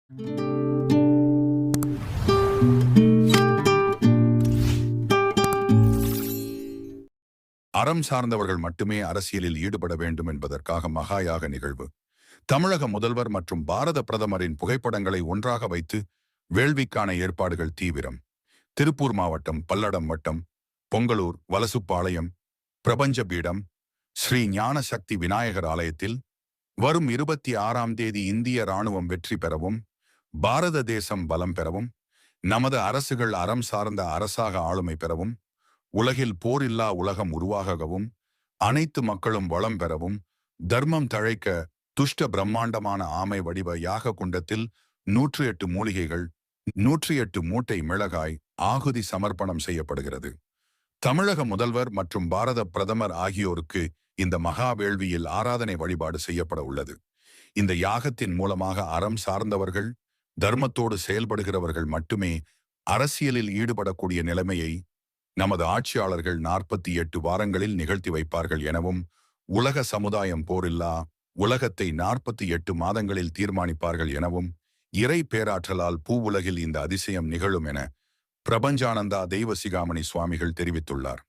அறம் சார்ந்தவர்கள் மட்டுமே அரசியலில் ஈடுபட வேண்டும் என்பதற்காக மகாயாக நிகழ்வு. தமிழக முதல்வர் மற்றும் பாரத பிரதமரின் புகைப்படங்களை ஒன்றாக வைத்து வேள்விக்கான ஏற்பாடுகள் தீவிரம். திருப்பூர் மாவட்டம் பல்லடம் வட்டம் பொங்கலூர் வலசுப்பாளையம் பிரபஞ்ச பீடம் ஸ்ரீ ஞான சக்தி விநாயகர் ஆலயத்தில் வரும் 26ஆம் தேதி இந்திய இராணுவம் வெற்றி பெறவும், பாரத தேசம் பலம் பெறவும், நமது அரசுகள் அறம் சார்ந்த அரசாக ஆளுமை பெறவும், உலகில் போரில்லா உலகம் உருவாகவும், அனைத்து மக்களும் வளம் பெறவும், தர்மம் தழைக்க துஷ்ட பிரம்மாண்டமான ஆமை வடிவ யாக குண்டத்தில் 108 மூலிகைகள் 108 மூட்டை மிளகாய் ஆகுதி சமர்ப்பணம் செய்யப்படுகிறது. தமிழக முதல்வர் மற்றும் பாரத பிரதமர் ஆகியோருக்கு இந்த மகா வேள்வியில் ஆராதனை வழிபாடு செய்யப்பட உள்ளது. இந்த யாகத்தின் மூலமாக அறம் சார்ந்தவர்கள், தர்மத்தோடு செயல்படுகிறவர்கள் மட்டுமே அரசியலில் ஈடுபடக்கூடிய நிலைமையை நமது ஆட்சியாளர்கள் 48 வாரங்களில் நிகழ்த்தி வைப்பார்கள் எனவும், உலக சமுதாயம் போரில்லா உலகத்தை 48 மாதங்களில் தீர்மானிப்பார்கள் எனவும், இறை பேராற்றலால் பூவுலகில் இந்த அதிசயம் நிகழும் என பிரபஞ்சானந்தா தெய்வசிகாமணி சுவாமிகள் தெரிவித்துள்ளார்.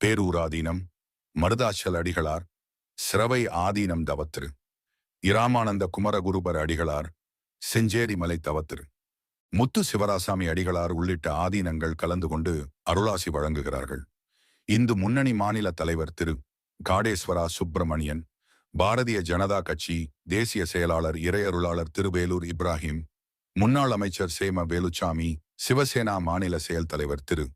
பேரூராதீனம் மருதாச்சல் அடிகளார், சிரவை ஆதீனம் தவத்திரு இராமானந்த குமரகுருபர் அடிகளார், செஞ்சேரி மலை தவத்திரு முத்து சிவராசாமி அடிகளார் உள்ளிட்ட ஆதீனங்கள் கலந்து கொண்டு அருளாசி வழங்குகிறார்கள். இந்து முன்னணி மாநில தலைவர் திரு காடேஸ்வரா சுப்பிரமணியன், பாரதிய ஜனதா கட்சி தேசிய செயலாளர் இறையருளாளர் திருவேலூர் இப்ராஹிம், முன்னாள் அமைச்சர் சேம வேலுச்சாமி, சிவசேனா மாநில செயல் தலைவர் திரு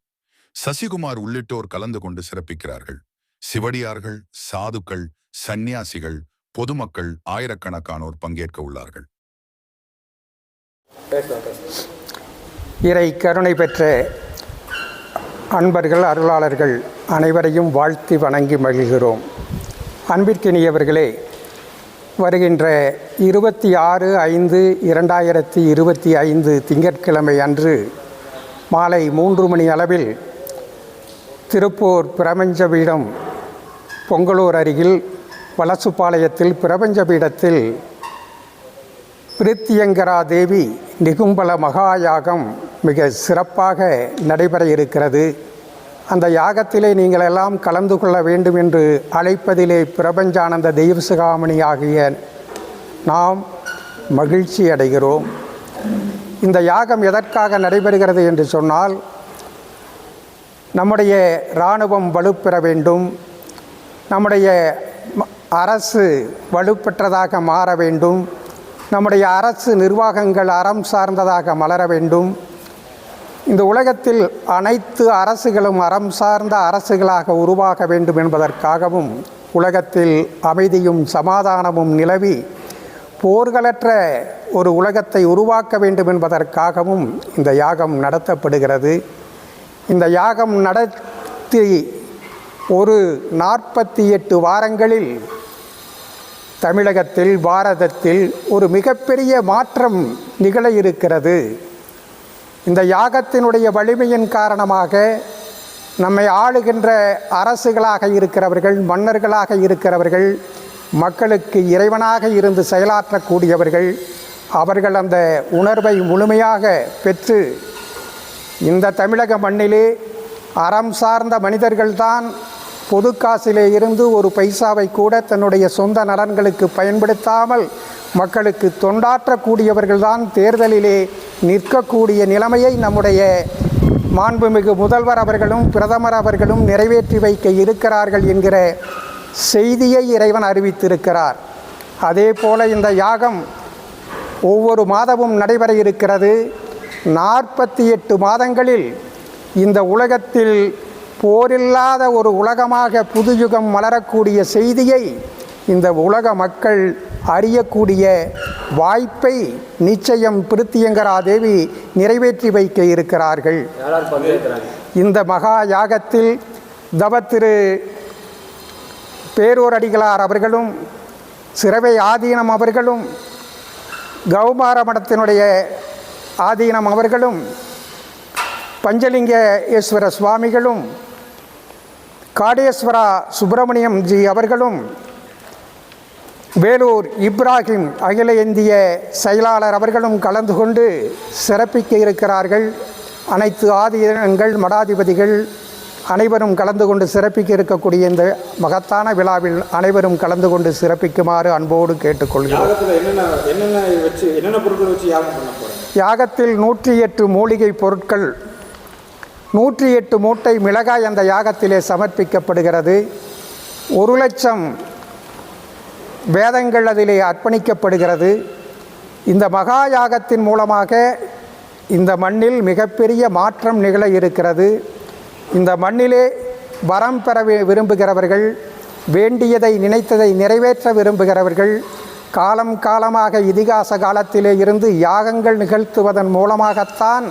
சசிகுமார் உள்ளிட்டோர் கலந்து கொண்டு சிறப்பிக்கிறார்கள். சிவடியார்கள், சாதுக்கள், சந்நியாசிகள், பொதுமக்கள் ஆயிரக்கணக்கானோர் பங்கேற்க உள்ளார்கள். இறை கருணை பெற்ற அன்பர்கள், அருளாளர்கள் அனைவரையும் வாழ்த்தி வணங்கி மகிழ்கிறோம். அன்பிற்கினியவர்களே, வருகின்ற 26/5/2025 திங்கட்கிழமை அன்று மாலை 3 மணி அளவில் திருப்பூர் பிரபஞ்ச பீடம் பொங்கலூர் அருகில் வலசுப்பாளையத்தில் பிரபஞ்ச பீடத்தில் பிரித்தியங்கரா தேவி நிகும்பல மகாயாகம் மிக சிறப்பாக நடைபெற இருக்கிறது. அந்த யாகத்திலே நீங்கள் எல்லாம் கலந்து கொள்ள வேண்டும் என்று அழைப்பதிலே பிரபஞ்சானந்த தெய்வசிகாமணி ஆகிய நாம் மகிழ்ச்சி அடைகிறோம். இந்த யாகம் எதற்காக நடைபெறுகிறது என்று சொன்னால், நம்முடைய இராணுவம் வலுப்பெற வேண்டும், நம்முடைய அரசு வலுப்பெற்றதாக மாற வேண்டும், நம்முடைய அரசு நிர்வாகங்கள் அறம் சார்ந்ததாக மலர வேண்டும், இந்த உலகத்தில் அனைத்து அரசுகளும் அறம் சார்ந்த அரசுகளாக உருவாக வேண்டும் என்பதற்காகவும், உலகத்தில் அமைதியும் சமாதானமும் நிலவி போர்களற்ற ஒரு உலகத்தை உருவாக்க வேண்டும் என்பதற்காகவும் இந்த யாகம் நடத்தப்படுகிறது. இந்த யாகம் நடத்தி ஒரு 48 வாரங்களில் தமிழகத்தில், பாரதத்தில் ஒரு மிகப்பெரிய மாற்றம் நிகழ இருக்கிறது. இந்த யாகத்தினுடைய வலிமையின் காரணமாக நம்மை ஆளுகின்ற அரசுகளாக இருக்கிறவர்கள், மன்னர்களாக இருக்கிறவர்கள், மக்களுக்கு இறைவனாக இருந்து செயலாற்றக்கூடியவர்கள், அவர்கள் அந்த உணர்வை முழுமையாக பெற்று இந்த தமிழக மண்ணிலே அறம் சார்ந்த மனிதர்கள்தான் பொது காசிலே இருந்து ஒரு பைசாவை கூட தன்னுடைய சொந்த நலன்களுக்கு பயன்படுத்தாமல் மக்களுக்கு தொண்டாற்றக்கூடியவர்கள்தான் தேர்தலிலே நிற்கக்கூடிய நிலைமையை நம்முடைய மாண்புமிகு முதல்வர் அவர்களும் பிரதமர் அவர்களும் நிறைவேற்றி வைக்க இருக்கிறார்கள் என்கிற செய்தியை இறைவன் அறிவித்திருக்கிறார். அதே போல இந்த யாகம் ஒவ்வொரு மாதமும் நடைபெற இருக்கிறது. 48 மாதங்களில் இந்த உலகத்தில் போரில்லாத ஒரு உலகமாக புதுயுகம் மலரக்கூடிய செய்தியை இந்த உலக மக்கள் அறியக்கூடிய வாய்ப்பை நிச்சயம் பிரித்தியங்கரா தேவி நிறைவேற்றி வைக்க இருக்கிறார்கள். இந்த மகா யாகத்தில் தவத்திரு பேரூரடிகளார் அவர்களும், சிரவை ஆதீனம் அவர்களும், கௌமார மடத்தினுடைய ஆதீனம் அவர்களும், பஞ்சலிங்க ஈஸ்வர சுவாமிகளும், காடேஸ்வரா சுப்பிரமணியம் ஜி அவர்களும், வேலூர் இப்ராஹிம் அகில இந்திய செயலாளர் அவர்களும் கலந்து கொண்டு சிறப்பிக்க இருக்கிறார்கள். அனைத்து ஆதீனங்கள் மடாதிபதிகள் அனைவரும் கலந்து கொண்டு சிறப்பிக்க இருக்கக்கூடிய இந்த மகத்தான விழாவில் அனைவரும் கலந்து கொண்டு சிறப்பிக்குமாறு அன்போடு கேட்டுக்கொள்கிறோம். யாகத்தில் 108 மூலிகை பொருட்கள், 108 மூட்டை மிளகாய் அந்த யாகத்திலே சமர்ப்பிக்கப்படுகிறது. 1,00,000 வேதங்கள் அதிலே அர்ப்பணிக்கப்படுகிறது. இந்த மகா யாகத்தின் மூலமாக இந்த மண்ணில் மிகப்பெரிய மாற்றம் நிகழ இருக்கிறது. இந்த மண்ணிலே வரம் பெற விரும்புகிறவர்கள், வேண்டியதை நினைத்ததை நிறைவேற்ற விரும்புகிறவர்கள் காலம் காலமாக இதிகாச காலத்திலே இருந்து யாகங்கள் நிகழ்த்துவதன் மூலமாகத்தான்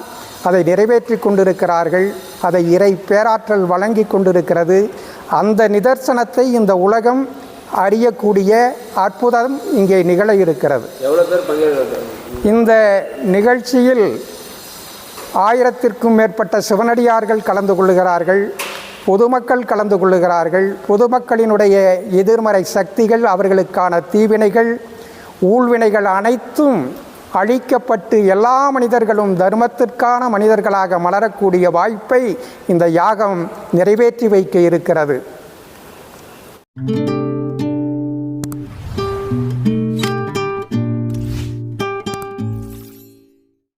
அதை நிறைவேற்றி கொண்டிருக்கிறார்கள். அதை இறை பேராற்றல் வழங்கி கொண்டிருக்கிறது. அந்த நிதர்சனத்தை இந்த உலகம் அறியக்கூடிய அற்புதம் இங்கே நிகழ இருக்கிறது. இந்த நிகழ்ச்சியில் 1000க்கும் மேற்பட்ட சிவனடியார்கள் கலந்து கொள்ளுகிறார்கள். பொதுமக்கள் கலந்து கொள்ளுகிறார்கள். பொதுமக்களினுடைய எதிர்மறை சக்திகள், அவர்களுக்கான தீவினைகள், ஊழ்வினைகள் அனைத்தும் அழிக்கப்பட்டு எல்லா மனிதர்களும் தர்மத்திற்கான மனிதர்களாக மலரக்கூடிய வாய்ப்பை இந்த யாகம் நிறைவேற்றி வைக்க இருக்கிறது.